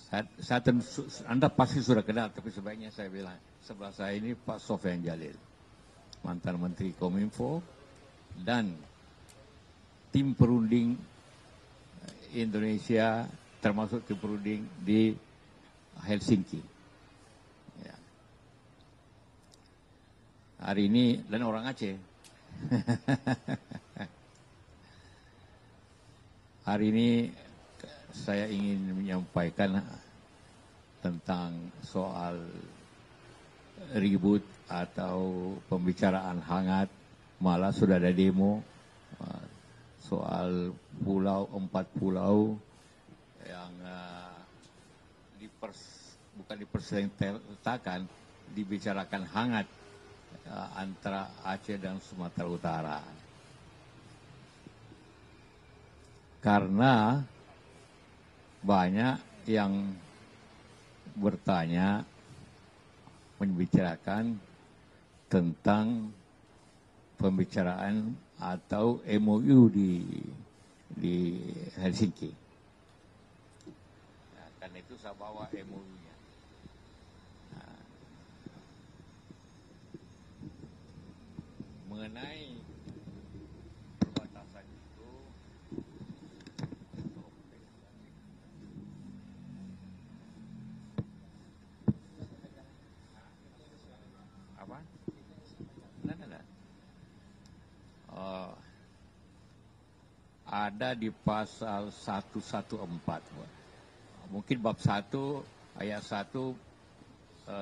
Anda pasti sudah kenal, tapi sebaiknya saya bilang, sebelah saya ini Pak Sofyan Jalil, mantan Menteri Kominfo, dan tim perunding Indonesia, termasuk tim perunding di Helsinki. Ya. Hari ini, dan orang Aceh. Hari ini saya ingin menyampaikan tentang soal ribut atau pembicaraan hangat, malah sudah ada demo soal empat pulau yang bukan dipersertakan, dibicarakan hangat antara Aceh dan Sumatera Utara. Karena banyak yang bertanya, membicarakan tentang pembicaraan atau MOU di Helsinki. Nah, karena itu saya bawa MOU-nya. Nah, mengenai perbatasan itu, apa? Nah. Ada di pasal 114. Mungkin bab 1 ayat 1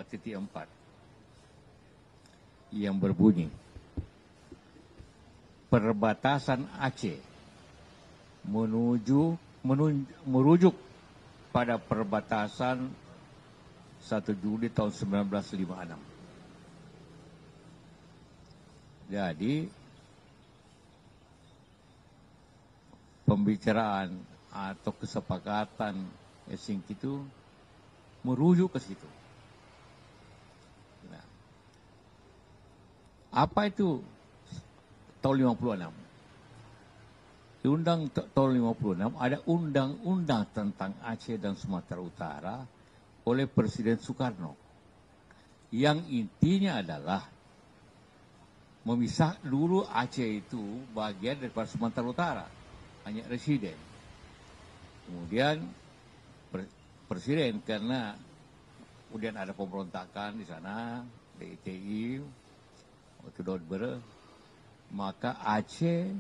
titik 4 yang berbunyi, perbatasan Aceh merujuk pada perbatasan 1 Juli tahun 1956. Jadi pembicaraan atau kesepakatan Helsinki itu merujuk ke situ. Nah, apa itu tahun 56? Di tahun 56 ada undang-undang tentang Aceh dan Sumatera Utara oleh Presiden Soekarno. Yang intinya adalah memisah dulu Aceh itu bagian daripada Sumatera Utara, hanya residen. Kemudian Presiden, karena kemudian ada pemberontakan di sana, DITI, waktu Dodber, maka Aceh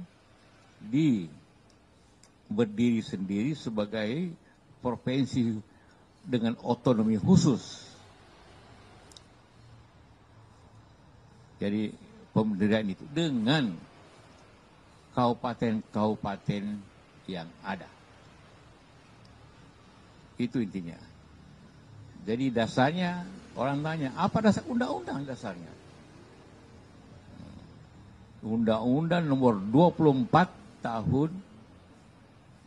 berdiri sendiri sebagai provinsi dengan otonomi khusus. Jadi pemerintahan itu dengan kabupaten-kabupaten yang ada. Itu intinya. Jadi dasarnya, orang tanya, apa dasar undang-undang dasarnya? Undang-Undang nomor 24 tahun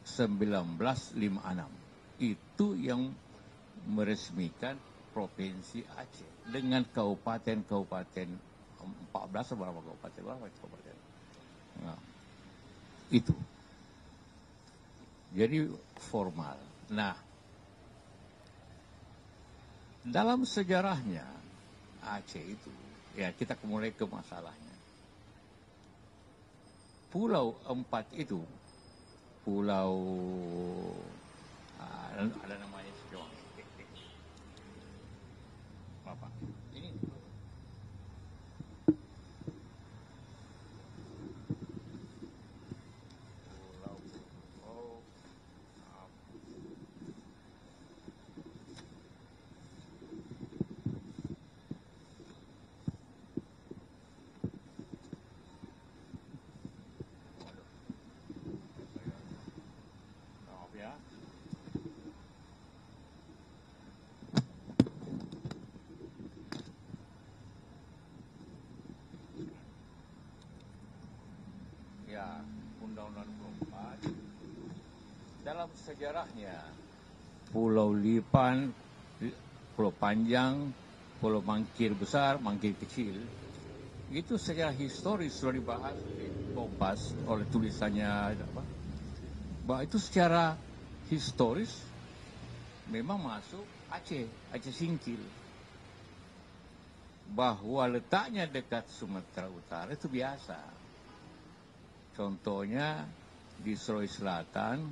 1956. Itu yang meresmikan Provinsi Aceh dengan kabupaten-kabupaten 14 berapa kabupaten. Nah, itu. Jadi formal. Nah, dalam sejarahnya Aceh itu, ya kita mulai ke masalahnya. Pulau 4 itu, pulau ada namanya sekarang. Apa? Ini. Ya, Undang-Undang 24 dalam sejarahnya Pulau Lipan, Pulau Panjang, Pulau Mangkir besar, Mangkir kecil, itu secara historis sudah dibahas di Kompas oleh tulisannya apa? Bahwa itu secara historis memang masuk Aceh Singkil. Bahwa letaknya dekat Sumatera Utara itu biasa. Contohnya di Sulawesi Selatan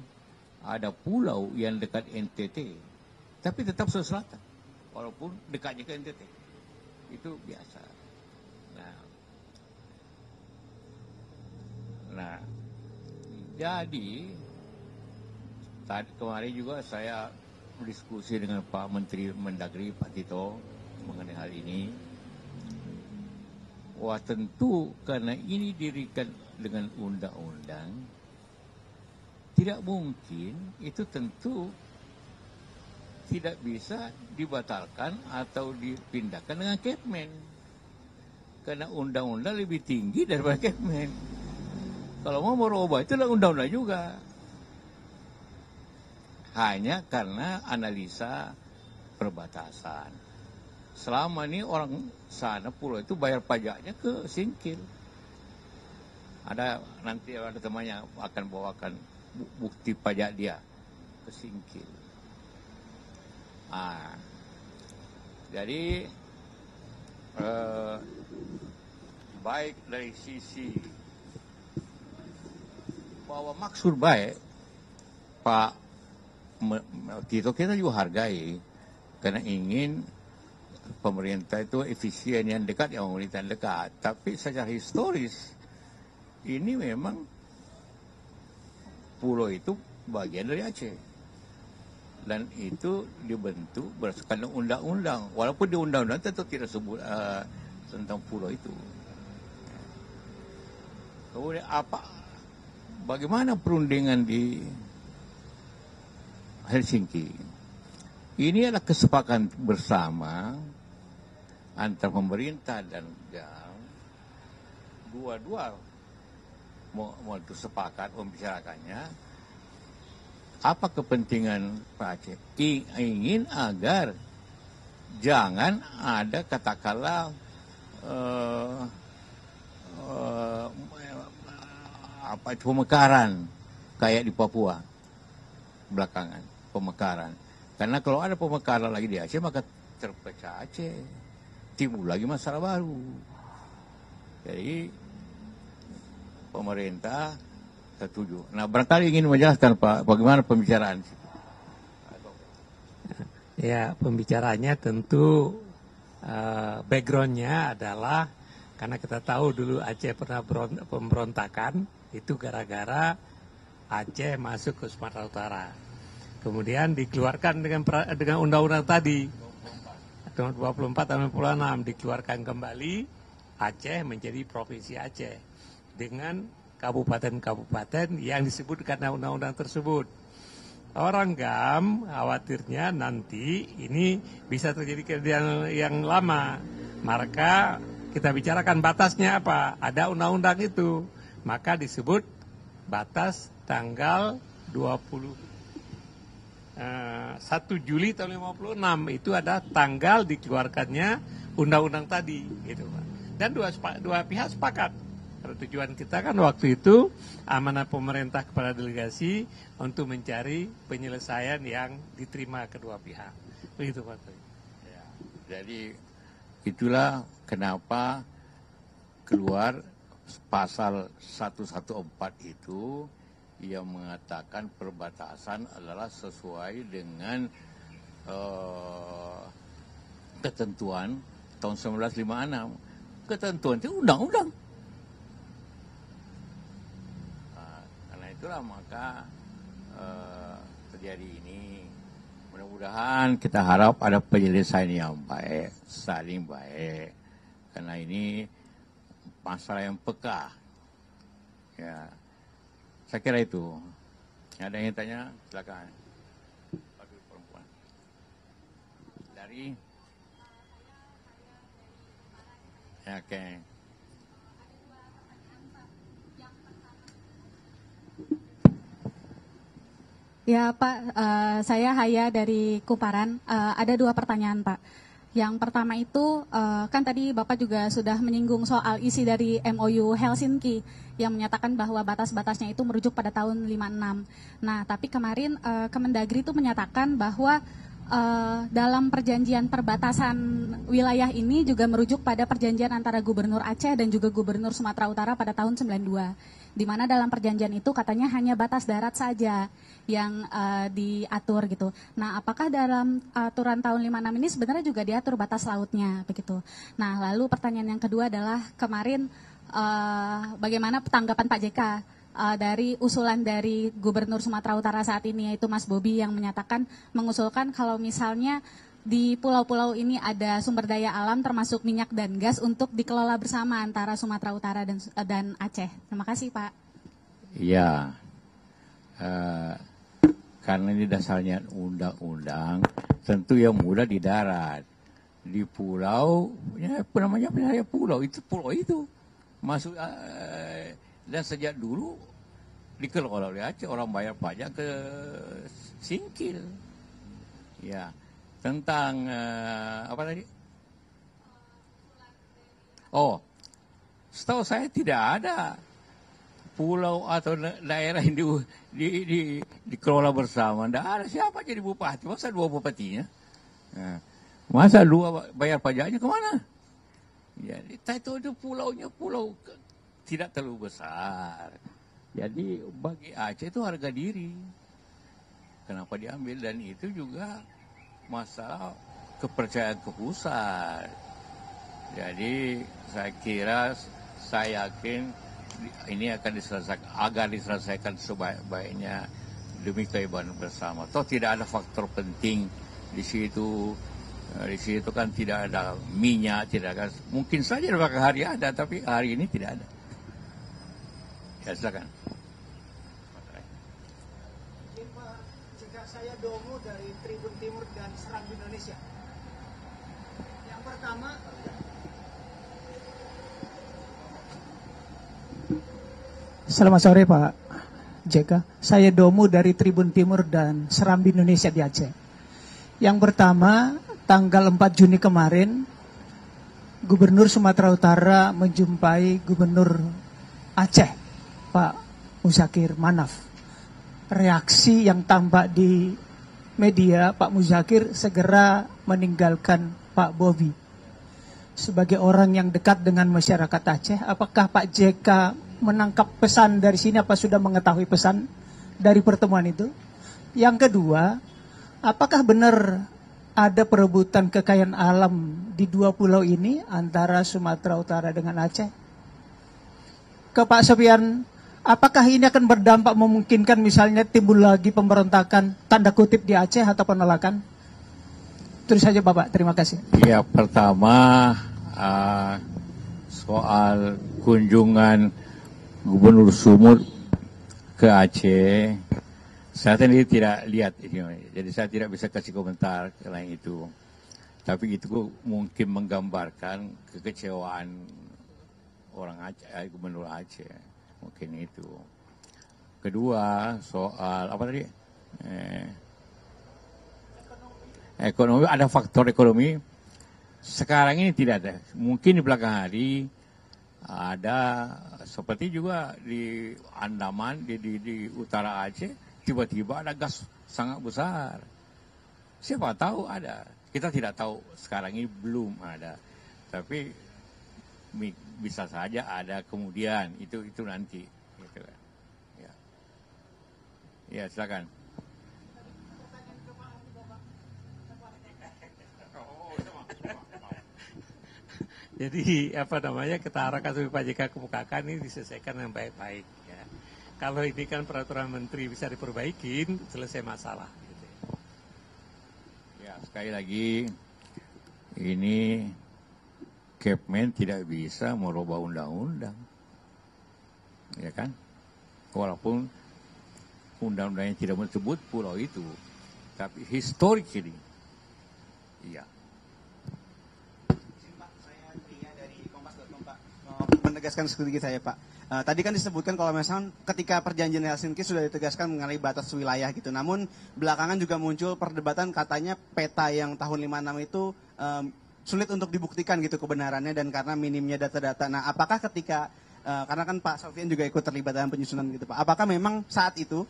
ada pulau yang dekat NTT, tapi tetap Sulawesi Selatan, walaupun dekatnya ke NTT. Itu biasa. Nah, jadi tadi kemarin juga saya berdiskusi dengan Pak Menteri Mendagri Pak Tito mengenai hal ini. Wah, tentu karena ini didirikan dengan undang-undang, tidak mungkin itu tentu tidak bisa dibatalkan atau dipindahkan dengan Kepmen. Karena undang-undang lebih tinggi daripada Kepmen. Kalau mau merubah itu adalah undang-undang juga. Hanya karena analisa perbatasan. Selama ini orang sana pulau itu bayar pajaknya ke Singkil. Nanti ada temannya akan bawakan bukti pajak dia ke Singkil. Jadi baik dari sisi bahwa maksud baik Pak Tito kita juga hargai karena ingin pemerintah itu efisien yang dekat, yang pemerintah dekat. Tapi secara historis ini memang pulau itu bagian dari Aceh dan itu dibentuk berdasarkan undang-undang. Walaupun di undang-undang tentu tidak sebut tentang pulau itu. Kemudian bagaimana perundingan di Helsinki? Ini adalah kesepakatan bersama antara pemerintah dan GAM. Dua-dua mau sepakat membicarakannya. Apa kepentingan Pak Aceh? Ingin agar jangan ada katakanlah pemekaran kayak di Papua belakangan, pemekaran. Karena kalau ada pemekaran lagi di Aceh maka terpecah Aceh, timbul lagi masalah baru. Jadi pemerintah setuju. Nah, barangkali ingin menjelaskan Pak, bagaimana pembicaraan? Ya, pembicaraannya tentu backgroundnya adalah karena kita tahu dulu Aceh pernah pemberontakan itu gara-gara Aceh masuk ke Sumatera Utara. Kemudian dikeluarkan dengan undang-undang tadi tahun 24 tahun 96 dikeluarkan kembali Aceh menjadi provinsi Aceh dengan kabupaten-kabupaten yang disebut karena undang-undang tersebut. Orang GAM khawatirnya nanti ini bisa terjadi kejadian yang lama. Maka kita bicarakan batasnya apa? Ada undang-undang itu. Maka disebut batas tanggal 1 Juli tahun 56 itu ada tanggal dikeluarkannya undang-undang tadi, gitu Pak. Dan dua pihak sepakat. Karena tujuan kita kan waktu itu amanah pemerintah kepada delegasi untuk mencari penyelesaian yang diterima kedua pihak. Begitu Pak. Ya, jadi itulah kenapa keluar pasal 114 itu yang mengatakan perbatasan adalah sesuai dengan ketentuan tahun 1956. Ketentuan itu undang-undang. Nah, karena itulah maka terjadi ini. Mudah-mudahan kita harap ada penyelesaian yang baik, saling baik. Karena ini masalah yang peka. Ya. Saya kira itu. Ada yang tanya? Silakan. Aduh, perempuan. Dari? Ya, oke. Ya Pak, saya Haya dari Kuparan. Ada 2 pertanyaan Pak. Yang pertama itu, kan tadi Bapak juga sudah menyinggung soal isi dari MOU Helsinki yang menyatakan bahwa batas-batasnya itu merujuk pada tahun 56. Nah, tapi kemarin Kemendagri itu menyatakan bahwa dalam perjanjian perbatasan wilayah ini juga merujuk pada perjanjian antara Gubernur Aceh dan juga Gubernur Sumatera Utara pada tahun 92. Di mana dalam perjanjian itu katanya hanya batas darat saja yang diatur gitu. Nah, apakah dalam aturan tahun 56 ini sebenarnya juga diatur batas lautnya begitu. Nah, lalu pertanyaan yang kedua adalah kemarin bagaimana tanggapan Pak JK dari usulan dari Gubernur Sumatera Utara saat ini, yaitu Mas Bobi, yang menyatakan mengusulkan kalau misalnya di pulau-pulau ini ada sumber daya alam termasuk minyak dan gas untuk dikelola bersama antara Sumatera Utara dan Aceh. Terima kasih, Pak. Iya, karena ini dasarnya undang-undang, tentu yang mudah di darat. Di pulau, ya apa namanya, pulau itu masuk, dan sejak dulu dikelola oleh Aceh, orang bayar pajak ke Singkil. Ya, tentang apa tadi? Oh, setahu saya tidak ada pulau atau daerah yang dikelola bersama. Tidak ada, siapa jadi bupati? Masa dua bupatinya? Nah, masa dua bayar pajaknya kemana? Ya, itu pulaunya pulau tidak terlalu besar. Jadi bagi Aceh itu harga diri. Kenapa diambil? Dan itu juga masalah kepercayaan ke pusat. Jadi saya yakin ini akan diselesaikan sebaik-baiknya demi keibahan bersama. Toh tidak ada faktor penting di situ. Di situ kan tidak ada minyak, tidak ada. Mungkin saja beberapa hari ada, tapi hari ini tidak ada. Ya, silakan. Pak, jika saya Domo dari Tribun Timur dan Serambi Indonesia. Yang pertama, selamat sore Pak JK. Saya Domo dari Tribun Timur dan Serambi Indonesia di Aceh. Yang pertama, tanggal 4 Juni kemarin, Gubernur Sumatera Utara menjumpai Gubernur Aceh, Pak Muzakir Manaf. Reaksi yang tampak di media, Pak Muzakir segera meninggalkan Pak Bobi. Sebagai orang yang dekat dengan masyarakat Aceh, apakah Pak JK menangkap pesan dari sini, apa sudah mengetahui pesan dari pertemuan itu? Yang kedua, apakah benar ada perebutan kekayaan alam di dua pulau ini antara Sumatera Utara dengan Aceh? Ke Pak Sofian, apakah ini akan berdampak memungkinkan misalnya timbul lagi pemberontakan tanda kutip di Aceh atau penolakan? Terus saja Bapak, terima kasih. Ya, pertama soal kunjungan Gubernur Sumut ke Aceh, saya sendiri tidak lihat ini, jadi saya tidak bisa kasih komentar selain itu. Tapi itu mungkin menggambarkan kekecewaan orang Aceh, Gubernur Aceh, mungkin itu. Kedua, soal apa tadi? Ekonomi, ada faktor ekonomi. Sekarang ini tidak ada. Mungkin di belakang hari ada, seperti juga di Andaman, di utara Aceh, tiba-tiba ada gas sangat besar. Siapa tahu ada. Kita tidak tahu, sekarang ini belum ada. Tapi bisa saja ada kemudian, itu nanti. Gitu. Ya. Ya, silakan. Jadi apa namanya, ketara kasus Pak JK kemukakan ini diselesaikan dengan baik-baik. Ya. Kalau ini kan peraturan menteri bisa diperbaikin, selesai masalah. Gitu. Ya, sekali lagi ini Kepmen tidak bisa merubah undang-undang, ya kan? Walaupun undang-undangnya tidak menyebut pulau itu, tapi historically, iya. Menegaskan sedikit saya Pak. Tadi kan disebutkan kalau misalnya ketika perjanjian Helsinki sudah ditegaskan mengenai batas wilayah gitu. Namun belakangan juga muncul perdebatan katanya peta yang tahun 56 itu sulit untuk dibuktikan gitu kebenarannya dan karena minimnya data-data. Nah, apakah ketika karena kan Pak Sofian juga ikut terlibat dalam penyusunan gitu Pak. Apakah memang saat itu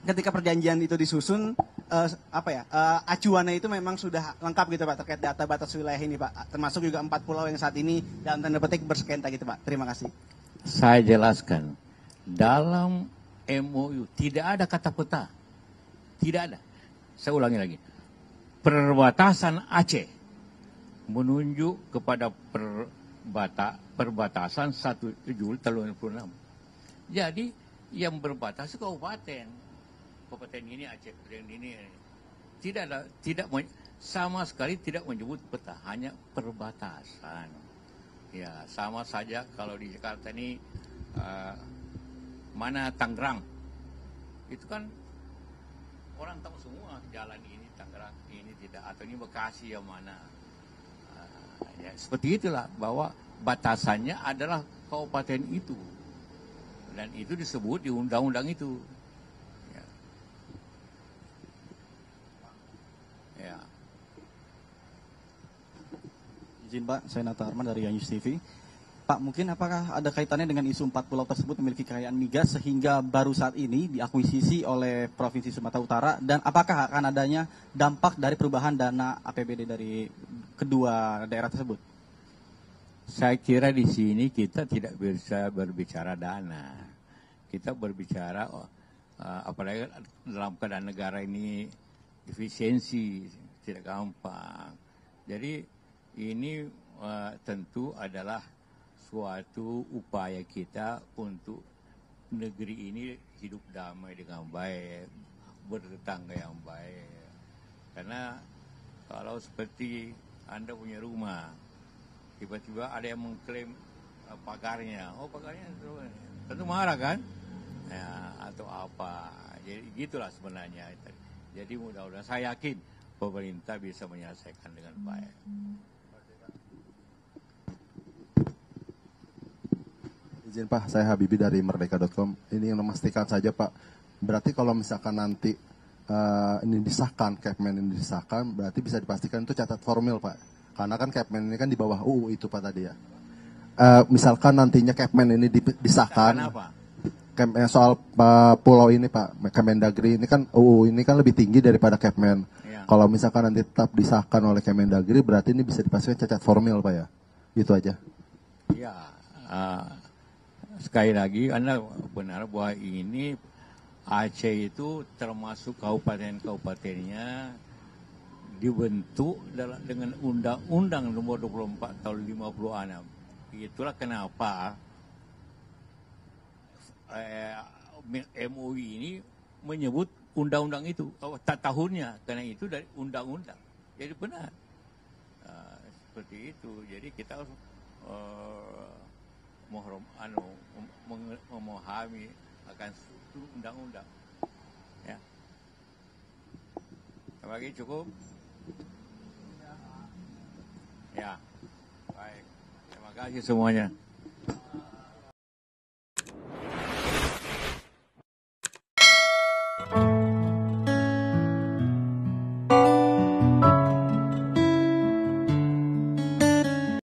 ketika perjanjian itu disusun acuannya itu memang sudah lengkap gitu Pak terkait data batas wilayah ini Pak, termasuk juga 4 pulau yang saat ini dalam tanda petik bersengketa gitu Pak. Terima kasih. Saya jelaskan, dalam MOU tidak ada kata peta, tidak ada. Saya ulangi lagi, perbatasan Aceh menunjuk kepada perbatasan 1 Juli tahun 1986. Jadi yang berbatas kabupaten ini Aceh, ini tidak sama sekali tidak menyebut peta, hanya perbatasan. Ya sama saja kalau di Jakarta ini mana Tangerang, itu kan orang tahu semua jalan ini Tangerang, ini tidak, atau ini Bekasi yang mana. Ya seperti itulah, bahwa batasannya adalah kabupaten itu, dan itu disebut di undang-undang itu. Ya. Izin Pak, saya Nata Arman dari Yanyus TV. Pak, mungkin apakah ada kaitannya dengan isu 4 pulau tersebut memiliki kekayaan migas sehingga baru saat ini diakuisisi oleh Provinsi Sumatera Utara, dan apakah akan adanya dampak dari perubahan dana APBD dari kedua daerah tersebut? Saya kira di sini kita tidak bisa berbicara dana. Kita berbicara apalagi dalam keadaan negara ini efisiensi, tidak gampang. Jadi ini tentu adalah suatu upaya kita untuk negeri ini hidup damai dengan baik, bertetangga yang baik. Karena kalau seperti Anda punya rumah, tiba-tiba ada yang mengklaim pagarnya, pagarnya tentu marah kan? Ya, atau apa? Jadi gitulah sebenarnya. Jadi mudah-mudahan saya yakin pemerintah bisa menyelesaikan dengan baik. Izin Pak, saya Habibi dari Merdeka.com. Ini yang memastikan saja Pak, berarti kalau misalkan nanti ini disahkan, Kepmen ini disahkan, berarti bisa dipastikan itu catat formil Pak. Karena kan Kepmen ini kan di bawah UU itu Pak tadi ya. Misalkan nantinya Kepmen ini disahkan. Kenapa? Soal pulau ini Pak, Kemendagri ini kan UU ini kan lebih tinggi daripada Kepmen. Ya. Kalau misalkan nanti tetap disahkan oleh Kemendagri, berarti ini bisa dipastikan cacat formil Pak ya. Itu aja. Ya, sekali lagi Anda benar bahwa ini Aceh itu termasuk kabupaten-kabupatennya dibentuk dengan Undang-Undang Nomor 24 Tahun 56. Itulah kenapa MUI ini menyebut undang-undang itu tahunnya, karena itu dari undang-undang. Jadi benar seperti itu. Jadi kita harus memahami akan undang-undang. Ya. Bagi cukup. Ya. Baik. Terima kasih semuanya.